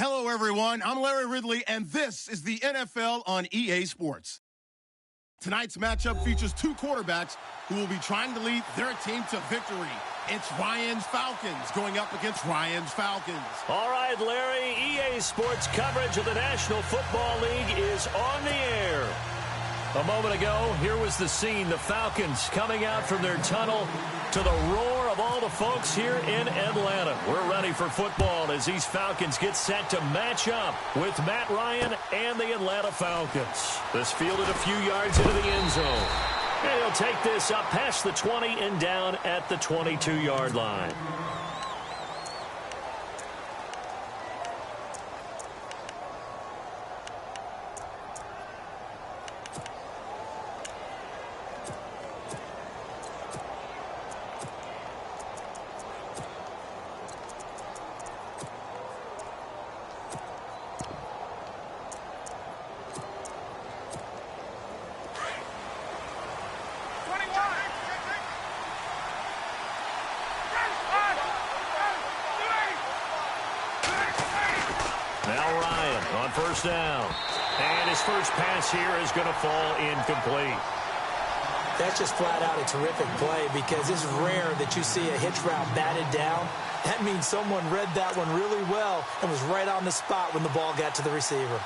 Hello, everyone. I'm Larry Ridley, and this is the NFL on EA Sports. Tonight's matchup features two quarterbacks who will be trying to lead their team to victory. It's Ryan's Falcons going up against Ryan's Falcons. All right, Larry, EA Sports coverage of the National Football League is on the air. A moment ago, here was the scene. The Falcons coming out from their tunnel to the roar of all the folks here in Atlanta. We're ready for football as these Falcons get set to match up with Matt Ryan and the Atlanta Falcons. This fielded a few yards into the end zone. And he'll take this up past the 20 and down at the 22-yard line. Now Ryan on first down. And his first pass here is going to fall incomplete. That's just flat out a terrific play because it's rare that you see a hitch route batted down. That means someone read that one really well and was right on the spot when the ball got to the receiver.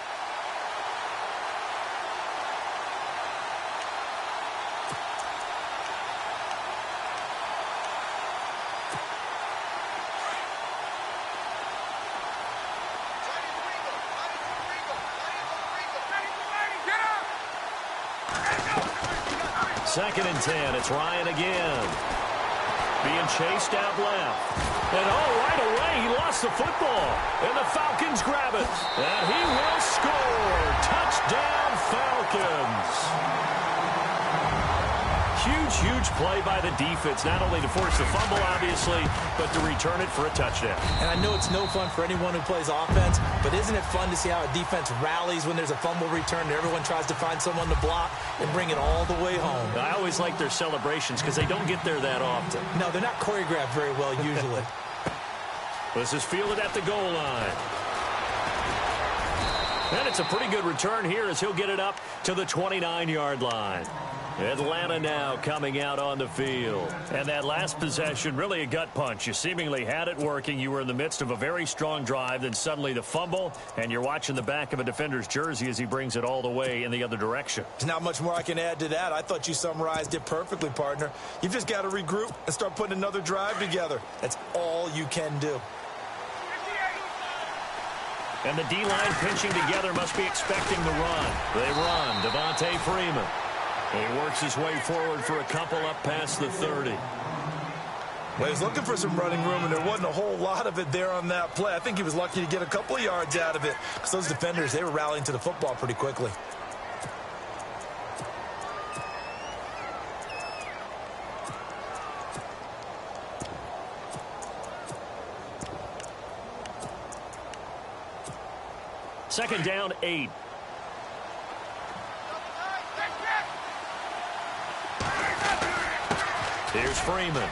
Second and 10. It's Ryan again. Being chased out left. And right away, he lost the football. And the Falcons grab it. And he will score. Touchdown, Falcons. Huge play by the defense, not only to force the fumble, obviously, but to return it for a touchdown. And I know it's no fun for anyone who plays offense, but isn't it fun to see how a defense rallies when there's a fumble return and everyone tries to find someone to block and bring it all the way home? I always like their celebrations because they don't get there that often. No, they're not choreographed very well usually. This is fielded at the goal line. And it's a pretty good return here as he'll get it up to the 29-yard line. Atlanta now coming out on the field. And that last possession, really a gut punch. You seemingly had it working. You were in the midst of a very strong drive. Then suddenly the fumble, and you're watching the back of a defender's jersey as he brings it all the way in the other direction. There's not much more I can add to that. I thought you summarized it perfectly, partner. You've just got to regroup and start putting another drive together. That's all you can do. And the D-line pinching together must be expecting the run. They run. Devontae Freeman. He works his way forward for a couple up past the 30. Well, he was looking for some running room, and there wasn't a whole lot of it there on that play. I think he was lucky to get a couple of yards out of it because those defenders, they were rallying to the football pretty quickly. Second down, 8. Here's Freeman.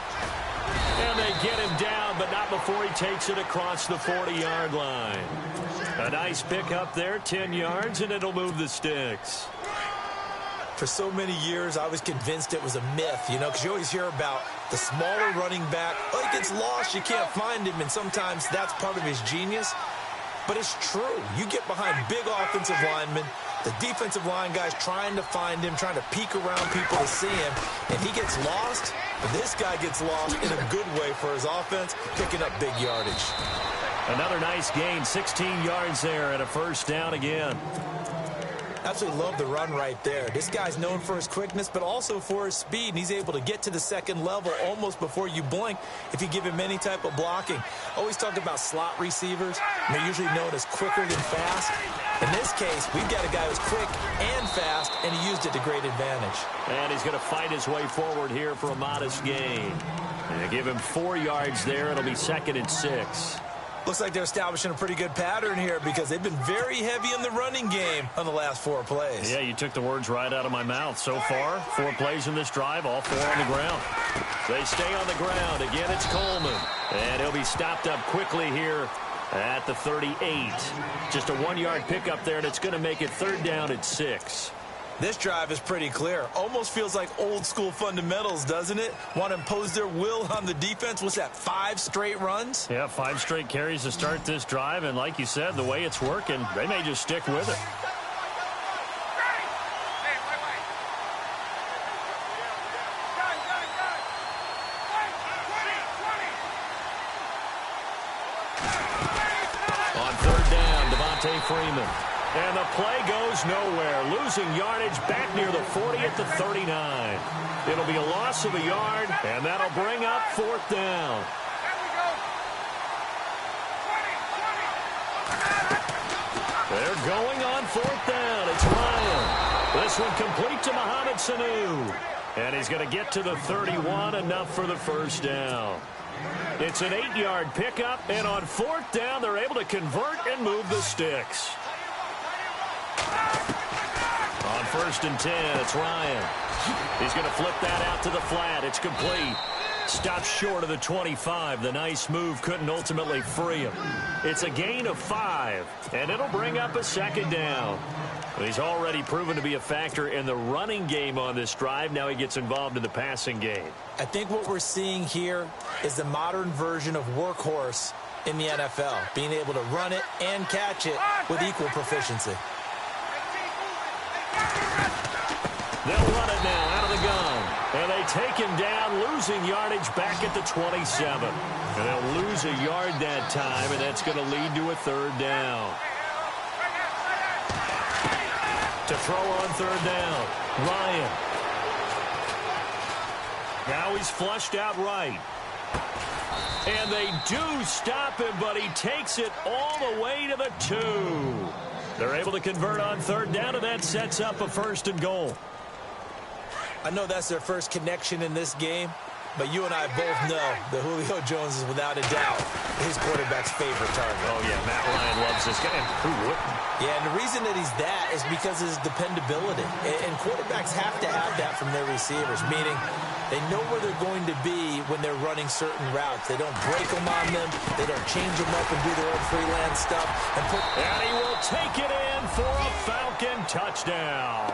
And they get him down, but not before he takes it across the 40-yard line. A nice pick up there, 10 yards, and it'll move the sticks. For so many years, I was convinced it was a myth, because you always hear about the smaller running back. Oh, he gets lost, you can't find him, and sometimes that's part of his genius. But it's true. You get behind big offensive linemen, the defensive line guys trying to find him, trying to peek around people to see him, and he gets lost. This guy gets lost in a good way for his offense, picking up big yardage. Another nice gain, 16 yards there, and a first down again. Absolutely love the run right there. This guy's known for his quickness, but also for his speed, and he's able to get to the second level almost before you blink if you give him any type of blocking. Always talk about slot receivers, and they're usually known as quicker than fast. In this case, we've got a guy who's quick and fast, and he used it to great advantage. And he's going to fight his way forward here for a modest gain. And give him 4 yards there. It'll be second and 6. Looks like they're establishing a pretty good pattern here because they've been very heavy in the running game on the last 4 plays. Yeah, you took the words right out of my mouth. So far, 4 plays in this drive, all 4 on the ground. They stay on the ground. Again, it's Coleman. And he'll be stopped up quickly here At the 38. Just a 1-yard pickup there, and it's going to make it 3rd down at 6. This drive is pretty clear. Almost feels like old school fundamentals, doesn't it? Want to impose their will on the defense. What's that, 5 straight runs? Yeah, 5 straight carries to start this drive, and like you said, the way it's working, they may just stick with it. On 3rd down, Devontae Freeman. And the play goes nowhere. Losing yardage back near the 40 at the 39. It'll be a loss of a yard, and that'll bring up 4th down. They're going on 4th down. It's Ryan. This one complete to Mohamed Sanu. And he's going to get to the 31, enough for the 1st down. It's an 8-yard pickup, and on 4th down, they're able to convert and move the sticks. On 1st and 10, it's Ryan. He's going to flip that out to the flat. It's complete. Stopped short of the 25. The nice move couldn't ultimately free him. It's a gain of 5, and it'll bring up a 2nd down. He's already proven to be a factor in the running game on this drive. Now he gets involved in the passing game. I think what we're seeing here is the modern version of workhorse in the NFL, being able to run it and catch it with equal proficiency. They'll run it now out of the gun. And they take him down, losing yardage back at the 27. And they'll lose a yard that time, and that's going to lead to a 3rd down. To throw on 3rd down, Ryan. Now he's flushed out right. And they do stop him, but he takes it all the way to the 2. They're able to convert on 3rd down, and that sets up a 1st and goal. I know that's their first connection in this game, but you and I both know that Julio Jones is without a doubt his quarterback's favorite target. Oh, yeah, Matt Ryan loves this guy. Who wouldn't? Yeah, and the reason that he's that is because of his dependability. And quarterbacks have to have that from their receivers, meaning they know where they're going to be when they're running certain routes. They don't break them on them. They don't change them up and do their own freelance stuff. And he will take it in for a Falcon touchdown.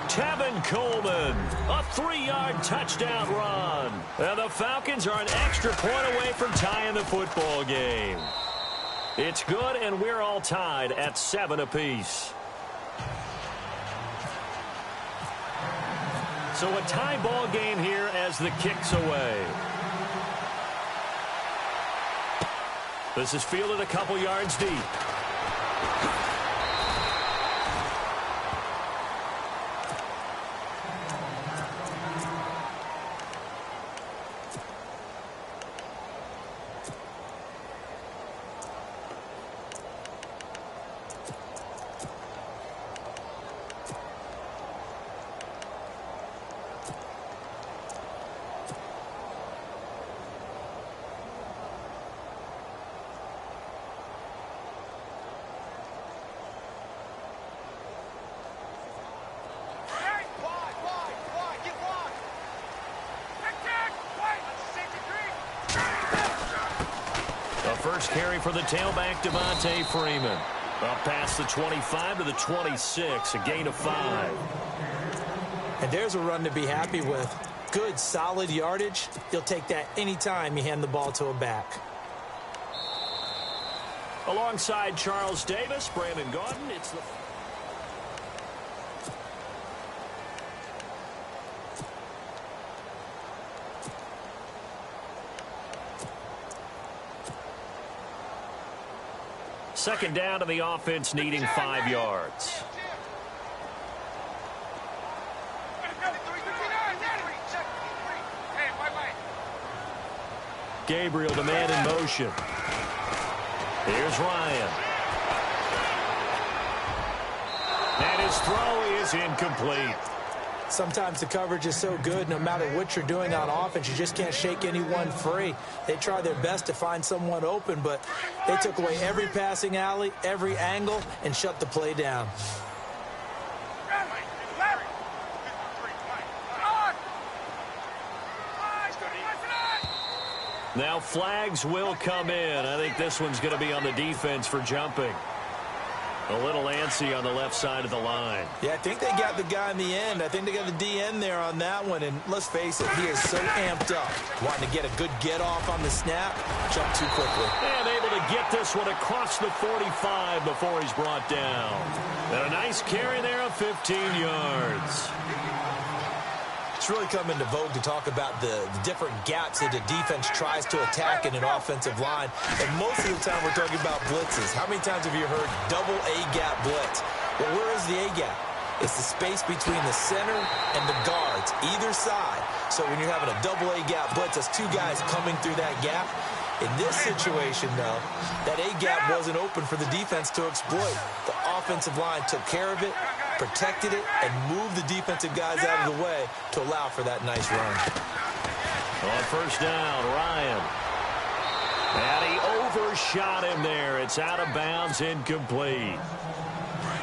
Tevin Coleman, a 3-yard touchdown run. And the Falcons are an extra point away from tying the football game. It's good, and we're all tied at 7 apiece. So a tie ball game here as the kick's away. This is fielded a couple yards deep. First carry for the tailback, Devontae Freeman. Up past the 25 to the 26, a gain of 5. And there's a run to be happy with. Good, solid yardage. You'll take that anytime you hand the ball to a back. Alongside Charles Davis, Brandon Gaudin, it's the... Second down to the offense, needing 5 yards. Gabriel, the man in motion. Here's Ryan. And his throw is incomplete. Sometimes the coverage is so good, no matter what you're doing on offense, you just can't shake anyone free. They try their best to find someone open, but they took away every passing alley, every angle, and shut the play down. Now flags will come in. I think this one's going to be on the defense for jumping. A little antsy on the left side of the line. Yeah, I think they got the guy in the end. I think they got the DN there on that one. And let's face it, he is so amped up. Wanting to get a good get off on the snap. Jump too quickly. And able to get this one across the 45 before he's brought down. And a nice carry there of 15 yards. It's really come into vogue to talk about the different gaps that a defense tries to attack in an offensive line. And most of the time we're talking about blitzes. How many times have you heard double A-gap blitz? Well, where is the A-gap? It's the space between the center and the guards, either side. So when you're having a double A-gap blitz, that's two guys coming through that gap. In this situation, though, that A-gap wasn't open for the defense to exploit. The offensive line took care of it, protected it, and moved the defensive guys out of the way to allow for that nice run. On first down, Ryan. And he overshot him there. It's out of bounds, incomplete.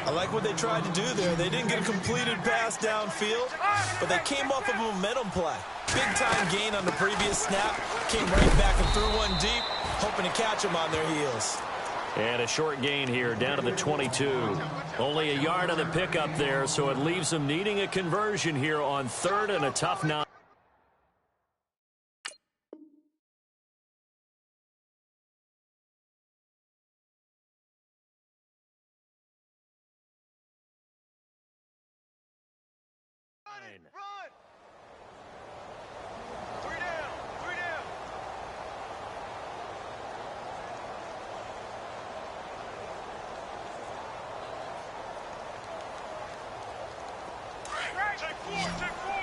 I like what they tried to do there. They didn't get a completed pass downfield, but they came off of a momentum play. Big-time gain on the previous snap. Came right back and threw one deep, hoping to catch them on their heels. And a short gain here, down to the 22. Only a yard on the pickup there, so it leaves them needing a conversion here on third and a tough 9. Run! 3 down! 3 down! Take 4! Take 4!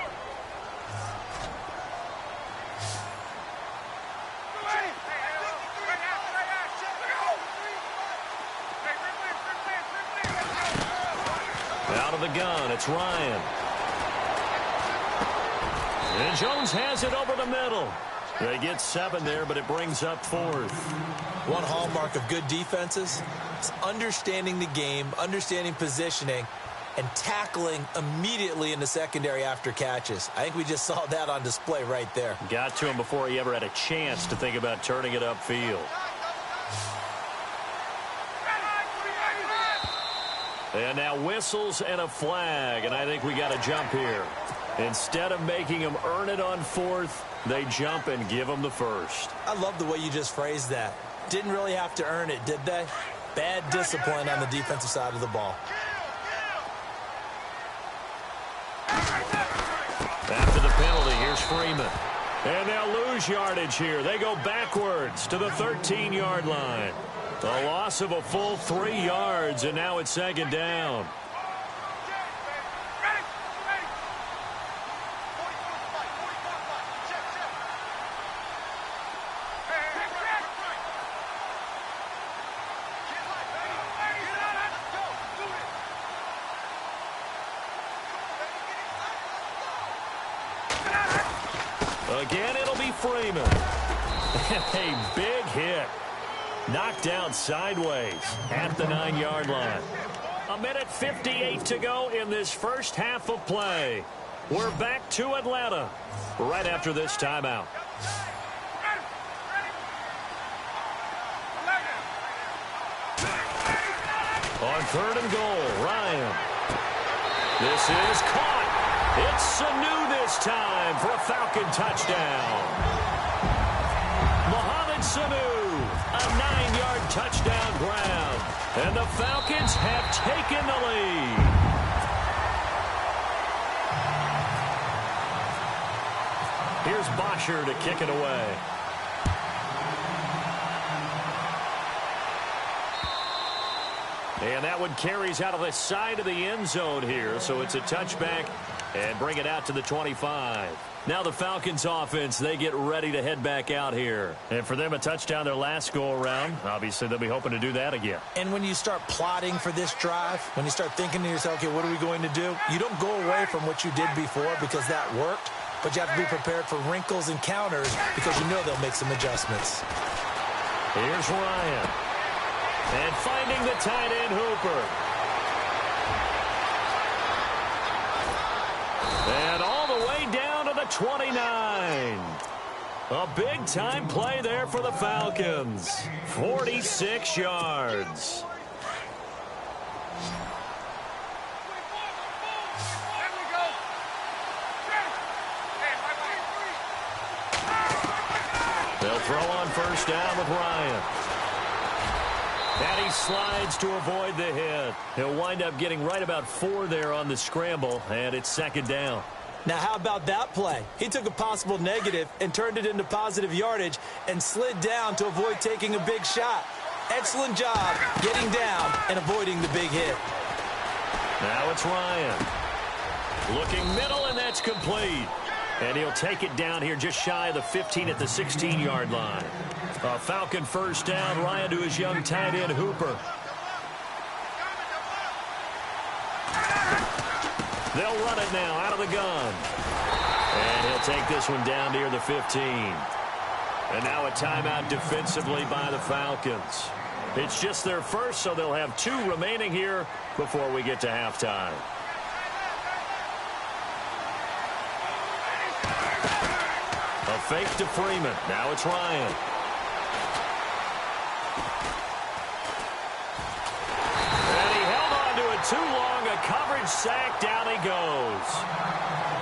Out of the gun, it's Ryan. And Jones has it over the middle. They get 7 there, but it brings up 4th. One hallmark of good defenses is understanding the game, understanding positioning, and tackling immediately in the secondary after catches. I think we just saw that on display right there. Got to him before he ever had a chance to think about turning it upfield. And now whistles and a flag, and I think we got a jump here. Instead of making him earn it on 4th, they jump and give him the first. I love the way you just phrased that. Didn't really have to earn it, did they? Bad discipline on the defensive side of the ball. After the penalty, here's Freeman. And they'll lose yardage here. They go backwards to the 13-yard line. A loss of a full 3 yards, and now it's second down. Again, it'll be Freeman. A big hit. Knocked down sideways at the 9-yard line. 1:58 to go in this first half of play. We're back to Atlanta right after this timeout. On 3rd and goal, Ryan. This is caught. It's Sanu this time for a Falcon touchdown. Mohamed Sanu, a 9-yard touchdown grab. And the Falcons have taken the lead. Here's Bosher to kick it away. And that one carries out of the side of the end zone here, so it's a touchback and bring it out to the 25. Now the Falcons offense, they get ready to head back out here. And for them, a touchdown their last go-around. Obviously, they'll be hoping to do that again. And when you start plotting for this drive, when you start thinking to yourself, okay, what are we going to do? You don't go away from what you did before because that worked, but you have to be prepared for wrinkles and counters because you know they'll make some adjustments. Here's Ryan. And finding the tight end, Hooper. And all the way down to the 29. A big-time play there for the Falcons. 46 yards. They'll throw on first down with Ryan. And he slides to avoid the hit. He'll wind up getting right about 4 there on the scramble, and it's second down. Now, how about that play? He took a possible negative and turned it into positive yardage and slid down to avoid taking a big shot. Excellent job getting down and avoiding the big hit. Now it's Ryan. Looking middle, and that's complete. And he'll take it down here just shy of the 15 at the 16-yard line. A Falcon first down. Ryan to his young tight end, Hooper. They'll run it now out of the gun. And he'll take this one down near the 15. And now a timeout defensively by the Falcons. It's just their first, so they'll have 2 remaining here before we get to halftime. A fake to Freeman. Now it's Ryan. And he held on to it too long. A coverage sack. Down he goes.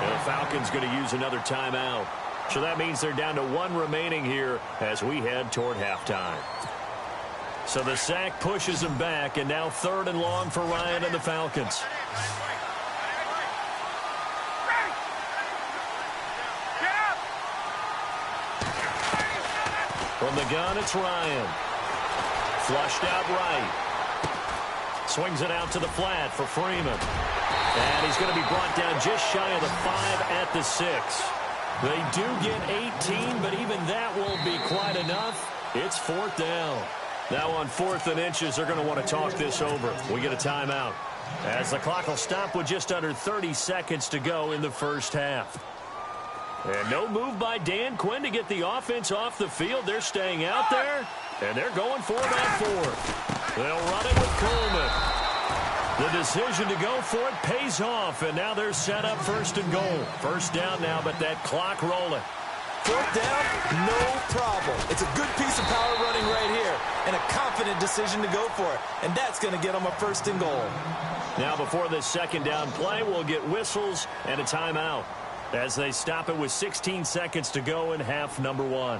And the Falcons going to use another timeout. So that means they're down to 1 remaining here as we head toward halftime. So the sack pushes him back, and now 3rd and long for Ryan and the Falcons. From the gun, it's Ryan. Flushed out right. Swings it out to the flat for Freeman. And he's going to be brought down just shy of the 5 at the 6. They do get 18, but even that won't be quite enough. It's 4th down. Now on 4th and inches, they're going to want to talk this over. We get a timeout as the clock will stop with just under 30 seconds to go in the first half. And no move by Dan Quinn to get the offense off the field. They're staying out there, and they're going for it on 4th. They'll run it with Coleman. The decision to go for it pays off, and now they're set up 1st and goal. First down now, but that clock rolling. 4th down, no problem. It's a good piece of power running right here, and a confident decision to go for it. And that's going to get them a 1st and goal. Now before this second down play, we'll get whistles and a timeout as they stop it with 16 seconds to go in half number 1.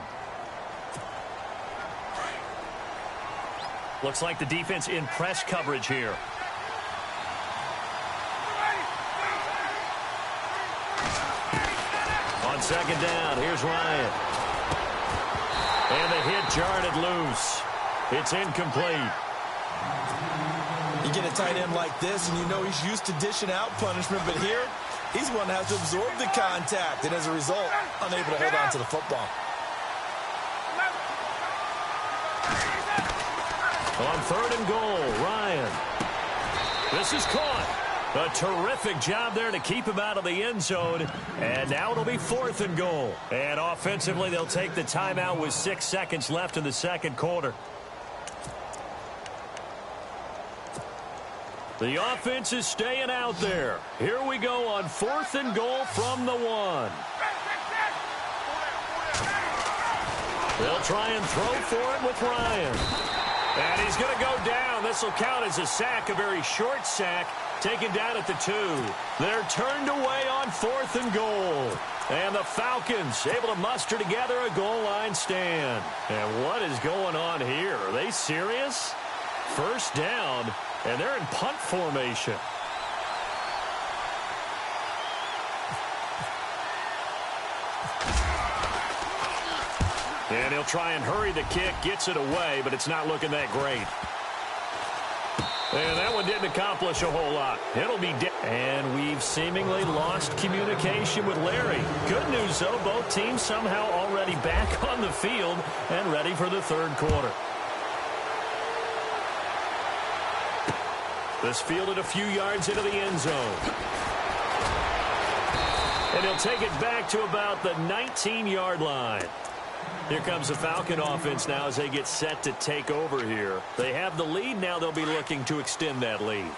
Looks like the defense in press coverage here. On second down, here's Ryan. And the hit jarred it loose. It's incomplete. You get a tight end like this, and you know he's used to dishing out punishment, but here, he's one that has to absorb the contact, and as a result, unable to hold on to the football. On 3rd and goal, Ryan. This is caught. A terrific job there to keep him out of the end zone. And now it'll be 4th and goal. And offensively, they'll take the timeout with 6 seconds left in the second quarter. The offense is staying out there. Here we go on 4th and goal from the 1. They'll try and throw for it with Ryan. And he's going to go down. This will count as a sack, a very short sack, taken down at the 2. They're turned away on 4th and goal. And the Falcons able to muster together a goal line stand. And what is going on here? Are they serious? First down, and they're in punt formation. And he'll try and hurry the kick, gets it away, but it's not looking that great. And that one didn't accomplish a whole lot. It'll be dead. And we've seemingly lost communication with Larry. Good news, though, both teams somehow already back on the field and ready for the third quarter. This fielded a few yards into the end zone. And he'll take it back to about the 19-yard line. Here comes the Falcon offense now as they get set to take over here. They have the lead. Now they'll be looking to extend that lead.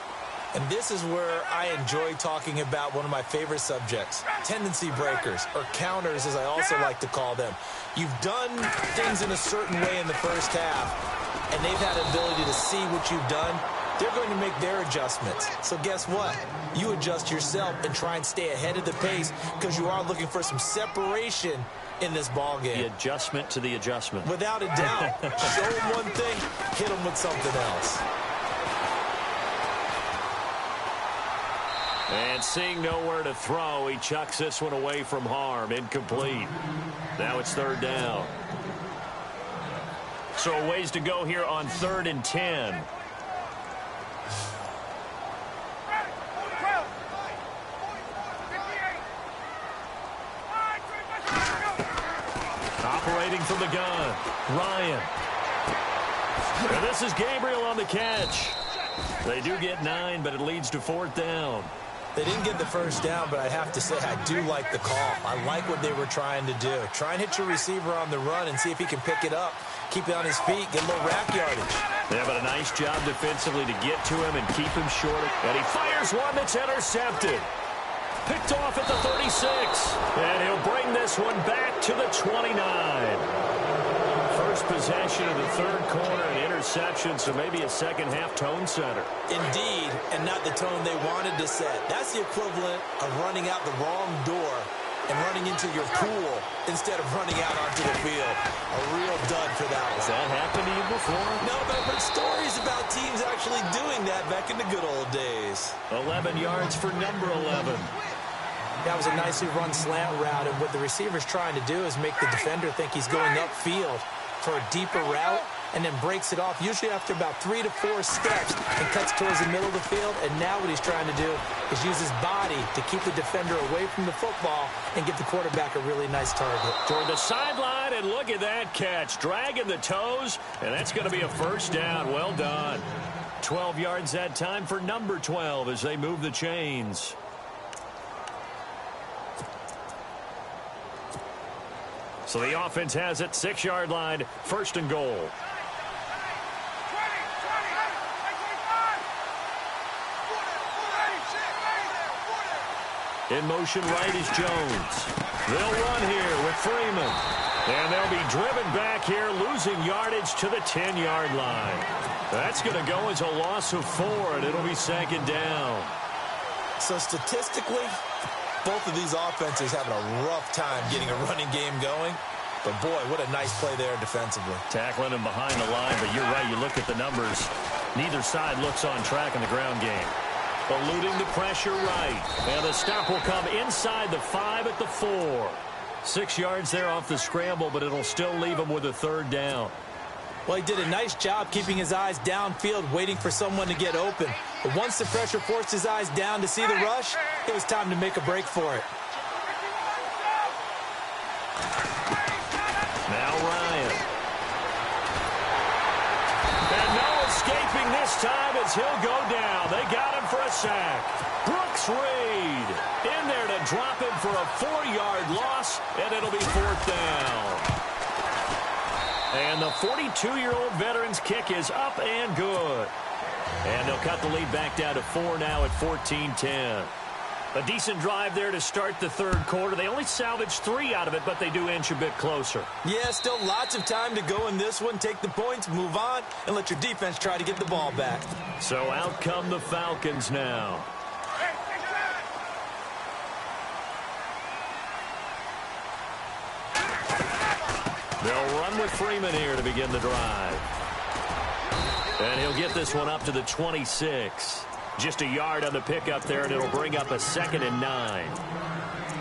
And this is where I enjoy talking about one of my favorite subjects, tendency breakers, or counters as I also like to call them. You've done things in a certain way in the first half, and they've had the ability to see what you've done. They're going to make their adjustments. So guess what? You adjust yourself and try and stay ahead of the pace because you are looking for some separation in this ball game. The adjustment to the adjustment. Without a doubt. Show them one thing, hit them with something else. And seeing nowhere to throw, he chucks this one away from harm. Incomplete. Now it's third down. So a ways to go here on 3rd and 10. Operating from the gun, Ryan. And this is Gabriel on the catch. They do get 9, but it leads to 4th down. They didn't get the first down, but I have to say I do like the call. I like what they were trying to do. Try and hit your receiver on the run and see if he can pick it up. Keep it on his feet, get a little rack yardage. Yeah, but a nice job defensively to get to him and keep him short. And he fires one that's intercepted. Picked off at the 36. And he'll bring this one back to the 29. First possession of the third quarter, an interception, so maybe a second-half tone setter. Indeed, and not the tone they wanted to set. That's the equivalent of running out the wrong door and running into your pool instead of running out onto the field. A real dud for that one. Has that happened to you before? No, but I've heard stories about teams actually doing that back in the good old days. 11 yards for number 11. That was a nicely run slant route, and what the receiver's trying to do is make the defender think he's going upfield for a deeper route, and then breaks it off, usually after about 3 to 4 steps, and cuts towards the middle of the field. And now what he's trying to do is use his body to keep the defender away from the football and give the quarterback a really nice target. Toward the sideline, and look at that catch. Dragging the toes, and that's going to be a first down. Well done. 12 yards that time for number 12 as they move the chains. So the offense has it, 6-yard line, 1st and goal. In motion right is Jones. They'll run here with Freeman. And they'll be driven back here, losing yardage to the 10-yard line. That's going to go as a loss of 4, and it'll be 2nd down. So statistically, both of these offenses having a rough time getting a running game going. But, boy, what a nice play there defensively. Tackling him behind the line, but you're right. You look at the numbers. Neither side looks on track in the ground game. Eluding the pressure right. And the stop will come inside the 5 at the 4. 6 yards there off the scramble, but it'll still leave him with a 3rd down. Well, he did a nice job keeping his eyes downfield, waiting for someone to get open. But once the pressure forced his eyes down to see the rush, it was time to make a break for it. Now Ryan. And no escaping this time as he'll go down. They got him for a sack. Brooks Reed in there to drop him for a 4-yard loss, and it'll be 4th down. And the 42-year-old veteran's kick is up and good. And they'll cut the lead back down to 4 now at 14-10. A decent drive there to start the third quarter. They only salvaged 3 out of it, but they do inch a bit closer. Yeah, still lots of time to go in this one. Take the points, move on, and let your defense try to get the ball back. So out come the Falcons now. They'll run with Freeman here to begin the drive. And he'll get this one up to the 26. Just a yard on the pickup there, and it'll bring up a 2nd and 9.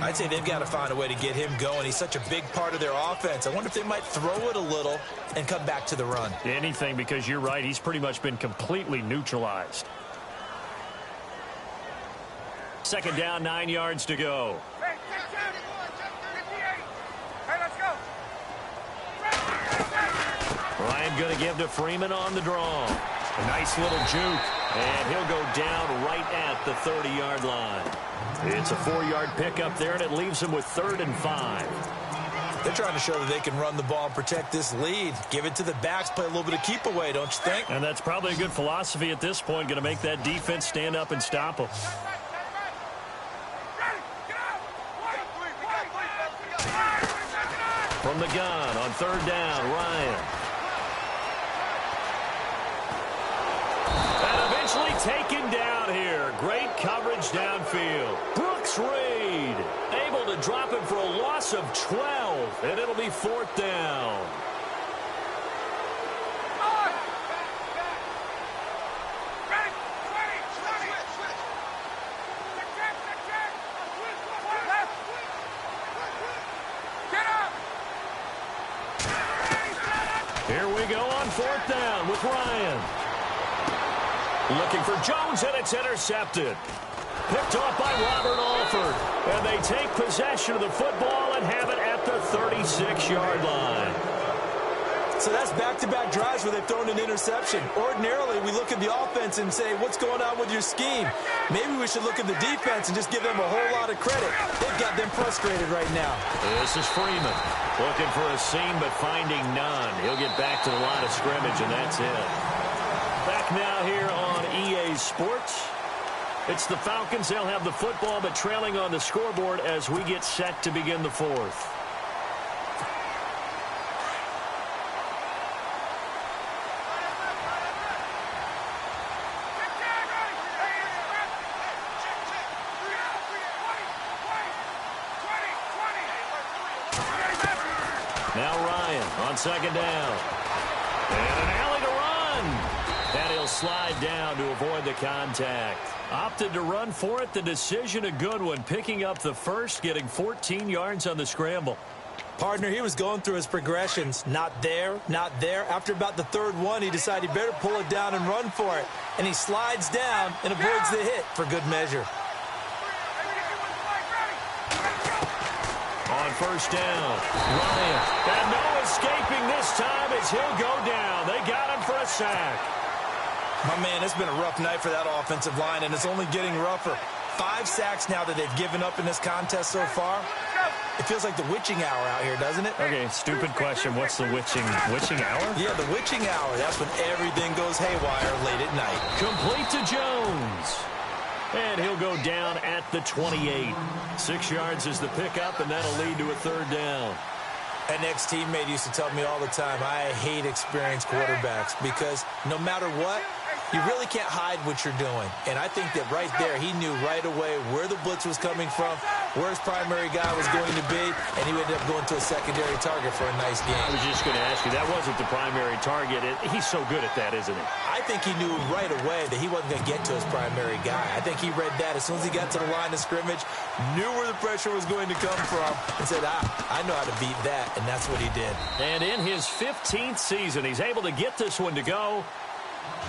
I'd say they've got to find a way to get him going. He's such a big part of their offense. I wonder if they might throw it a little and come back to the run. Anything, because you're right. He's pretty much been completely neutralized. 2nd down, 9 yards to go. Ryan going to give to Freeman on the draw. A nice little juke, and he'll go down right at the 30-yard line. It's a 4-yard pickup there, and it leaves him with 3rd and 5. They're trying to show that they can run the ball and protect this lead. Give it to the backs, play a little bit of keep away, don't you think? And that's probably a good philosophy at this point, going to make that defense stand up and stop them. From the gun on third down, Ryan. And eventually taken down here. Great coverage downfield. Brooks Reed able to drop him for a loss of 12, and it'll be fourth down. Here we go on fourth down with Ryan. Looking for Jones, and it's intercepted. Picked off by Robert Alford. And they take possession of the football and have it at the 36-yard line. So that's back-to-back drives where they've thrown an interception. Ordinarily, we look at the offense and say, what's going on with your scheme? Maybe we should look at the defense and just give them a whole lot of credit. They've got them frustrated right now. This is Freeman. Looking for a seam, but finding none. He'll get back to the line of scrimmage, and that's it. Back now here on EA Sports. It's the Falcons. They'll have the football, but trailing on the scoreboard as we get set to begin the fourth. Now Ryan on second down. And an alley to run. And he'll slide down to avoid the contact. Opted to run for it. The decision a good one. Picking up the first, getting 14 yards on the scramble. Partner, he was going through his progressions. Not there, not there. After about the third one, he decided he better pull it down and run for it. And he slides down and avoids the hit for good measure. On first down, Ryan. And no escaping this time as he'll go down. They got him for a sack. My man, it's been a rough night for that offensive line, and it's only getting rougher. 5 sacks now that they've given up in this contest so far. It feels like the witching hour out here, doesn't it? Okay, stupid question. What's the witching hour? Yeah, the witching hour. That's when everything goes haywire late at night. Complete to Jones. And he'll go down at the 28. 6 yards is the pickup, and that'll lead to a third down. An ex-teammate used to tell me all the time, I hate experienced quarterbacks because no matter what, you really can't hide what you're doing. And I think that right there, he knew right away where the blitz was coming from, where his primary guy was going to be, and he ended up going to a secondary target for a nice game. I was just going to ask you, that wasn't the primary target. He's so good at that, isn't he? I think he knew right away that he wasn't going to get to his primary guy. I think he read that as soon as he got to the line of scrimmage, knew where the pressure was going to come from, and said, I know how to beat that, and that's what he did. And in his 15th season, he's able to get this one to go.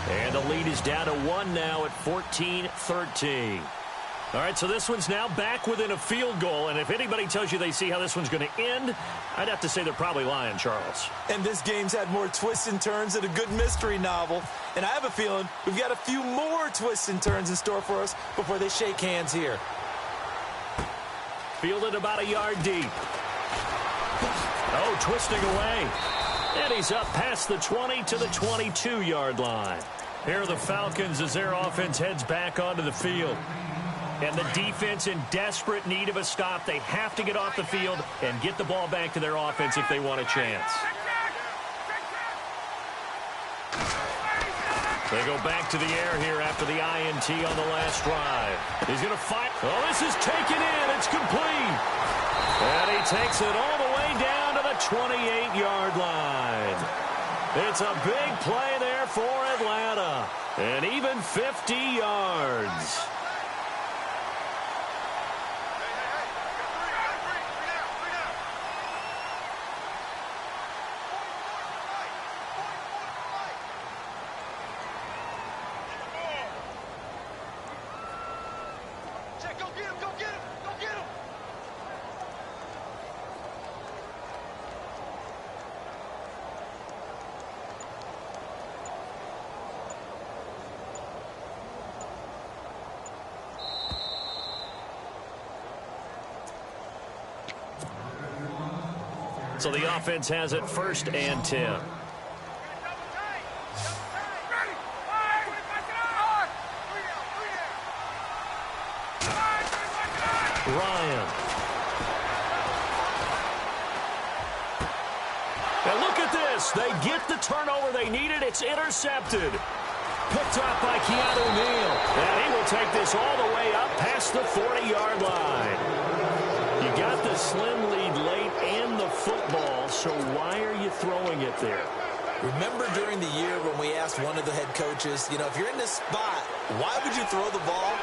And the lead is down to 1 now at 14-13. All right, so this one's now back within a field goal. And if anybody tells you they see how this one's going to end, I'd have to say they're probably lying, Charles. And this game's had more twists and turns than a good mystery novel. And I have a feeling we've got a few more twists and turns in store for us before they shake hands here. Fielded about a yard deep. Oh, twisting away. And he's up past the 20 to the 22-yard line. Here are the Falcons as their offense heads back onto the field. And the defense in desperate need of a stop. They have to get off the field and get the ball back to their offense if they want a chance. They go back to the air here after the INT on the last drive. He's going to fight. Oh, this is taken in. It's complete. And he takes it all the way down to the 28-yard line. It's a big play there for Atlanta. And even 50 yards. Go get him, go get him, go get him. So the offense has it 1st and 10. Ryan. And look at this. They get the turnover they needed. It's intercepted. Picked up by Keanu Neal. And he will take this all the way up past the 40-yard line. You got the slim lead late and the football, so why are you throwing it there? Remember during the year when we asked one of the head coaches, you know, if you're in this spot, why would you throw the ball?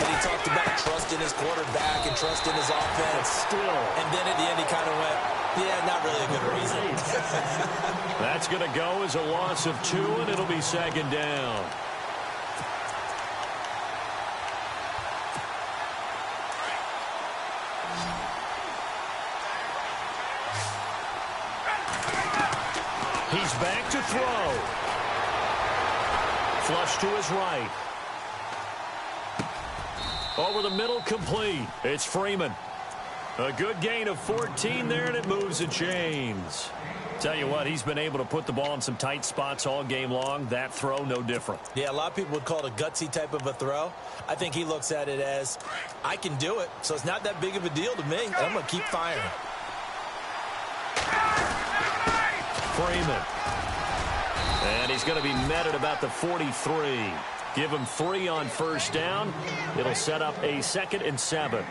And he talked about trust in his quarterback and trust in his offense. Still. And then at the end he kind of went, yeah, not really a good reason. That's going to go as a loss of 2, and it'll be 2nd down. He's back to throw. Flush to his right. Over the middle, complete. It's Freeman. A good gain of 14 there, and it moves the chains. Tell you what, he's been able to put the ball in some tight spots all game long. That throw, no different. Yeah, a lot of people would call it a gutsy type of a throw. I think he looks at it as, I can do it, so it's not that big of a deal to me, and I'm going to keep firing. Freeman. And he's going to be met at about the 43. Give him 3 on 1st down. It'll set up a 2nd and 7.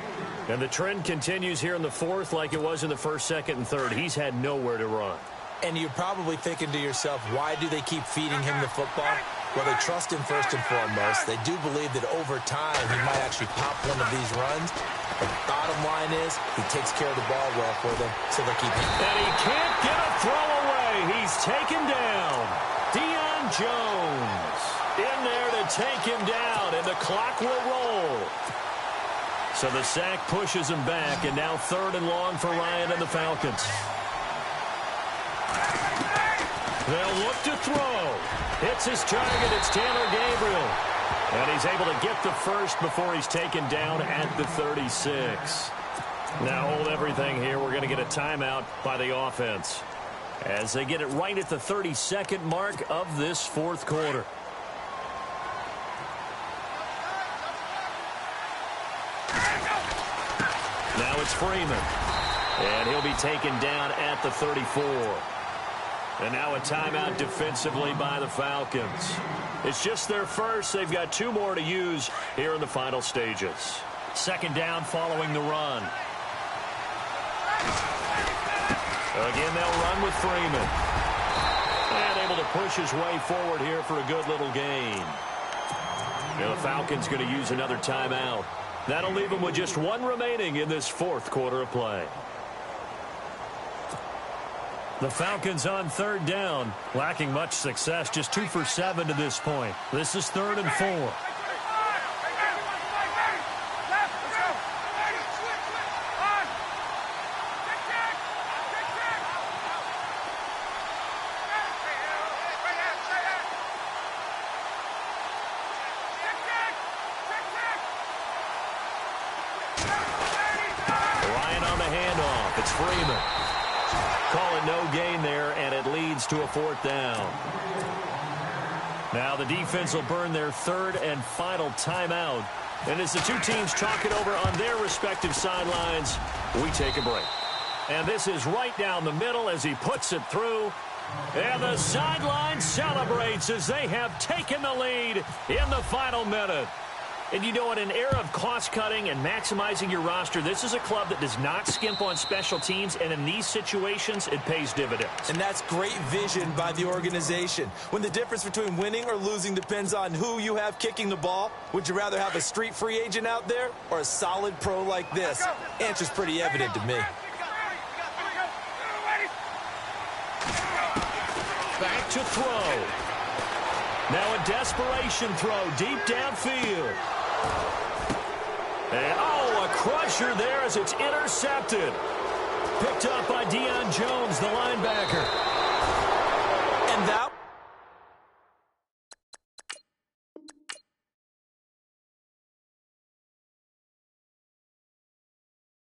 And the trend continues here in the 4th like it was in the 1st, 2nd, and 3rd. He's had nowhere to run. And you're probably thinking to yourself, why do they keep feeding him the football? Well, they trust him first and foremost. They do believe that over time he might actually pop one of these runs. But the bottom line is he takes care of the ball well for them, so they'll keep him. And he can't get a throw away. He's taken down. Deion Jones in there to take him down, and the clock will roll. So the sack pushes him back, and now 3rd and long for Ryan and the Falcons. They'll look to throw. Hits his target. It's Taylor Gabriel. And he's able to get the first before he's taken down at the 36. Now hold everything here. We're going to get a timeout by the offense as they get it right at the 32nd mark of this 4th quarter. Now it's Freeman. And he'll be taken down at the 34. And now a timeout defensively by the Falcons. It's just their first. They've got 2 more to use here in the final stages. 2nd down following the run. Again, they'll run with Freeman. And able to push his way forward here for a good little gain. Now the Falcons going to use another timeout. That'll leave them with just 1 remaining in this 4th quarter of play. The Falcons on 3rd down, lacking much success, just 2 for 7 to this point. This is 3rd and 4. Ryan on the handoff. It's Freeman. Call it no gain there, and it leads to a 4th down. Now the defense will burn their 3rd and final timeout. And as the 2 teams talk it over on their respective sidelines, we take a break. And this is right down the middle as he puts it through. And the sideline celebrates as they have taken the lead in the final minute. And you know, in an era of cost-cutting and maximizing your roster, this is a club that does not skimp on special teams, and in these situations, it pays dividends. And that's great vision by the organization. When the difference between winning or losing depends on who you have kicking the ball, would you rather have a street free agent out there or a solid pro like this? Answer's pretty evident to me. Back to throw. Now a desperation throw deep downfield. And, oh, a crusher there as it's intercepted. Picked up by Deion Jones, the linebacker. And that